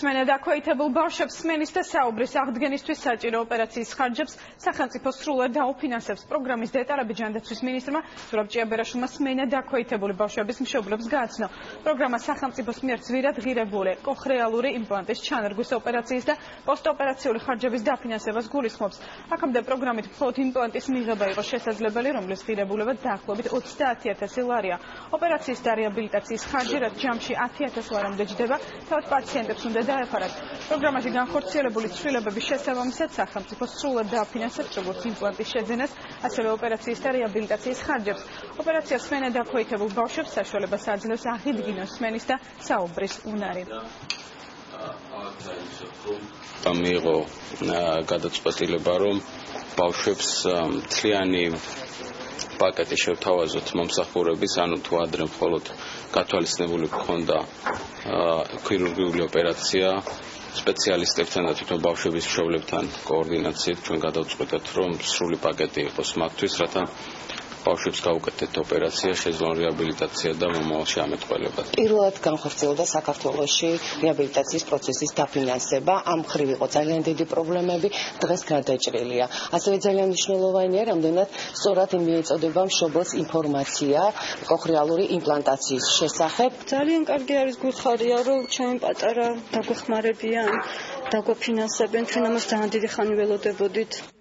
მსმენად აქვეითებულ ბავშვებს სმენის და საუბრის აღდგენისთვის საჭირო ოპერაციის ხარჯებს სახელმწიფო სრულად დაუფინანსებს. პროგრამის დეტალები ჯანდაცვის მინისტრმა ზურაბ ჭიაბერაშვილმა სმენად აქვეითებული ბავშვების მშობლებს გააცნო. პროგრამა სახელმწიფოს მიერ ძვირად ღირებული კოხრეალური იმპლანტის ჩანერგვის ოპერაციის და პოსტოპერაციული ხარჯების დაფინანსებას გულისხმობს. აქამდე პროგრამით მხოლოდ იმპლანტის მიღება იყო შესაძლებელი, რომლის ღირებულება დაახლოებით 30,000 ლარია. ოპერაციის და რეაბილიტაციის ხარჯი, რაც ჯამში 10,000 ლარამდე ჯდება, თავად პაციენტებს უნდა დაეფარათ. პროგრამაში განხორციელებული ცვლილებების შესაბამისად სახელმწიფო სრულად დააფინანსებს როგორც იმპლანტის შეძენას, ასევე ოპერაციის და რეაბილიტაციის ხარჯებს. ოპერაცია სმენად აქვეითებულ ბავშვებს საშუალებას აძლევს აღიდგინოს სმენის და საუბრის უნარი. მიიღო გადაწყვეტილება, რომ ბავშვებს მთლიანი პაკეტი შევთავაზოთ მომსახურების, ანუ თუ ადრე მხოლოდ გათვალისწინებული გქონდა ქირურგიული ოპერაცია სპეციალისტებთან და თვითონ ბავშვების მშობლებთან კოორდინაციით ჩვენ გადავწყვეტეთ, რომ სრული პაკეტი იყოს მათთვის, რათა ბავშვებს გაუკეთეთ ოპერაცია, შეძლონ რეაბილიტაცია და მომავალში ამეთყველება. პირველად განხორციელდა საქართველოში რეაბილიტაციის პროცესის დაფინანსება. ამ მხრივ იყო ძალიან დიდი პრობლემები, დღეს გადაჭრილია. ასევე ძალიან მნიშვნელოვანია, რამდენად სწორად მიეწოდება მშობელს ინფორმაცია კოხრეალური იმპლანტაციის შესახებ. ძალიან კარგი არის გვიხარია, რომ ჩემი პატარა დაგვეხმარებიან, დაგვაფინანსებენ, ჩვენ ამას ძალიან დიდი ხანი ველოდებოდით.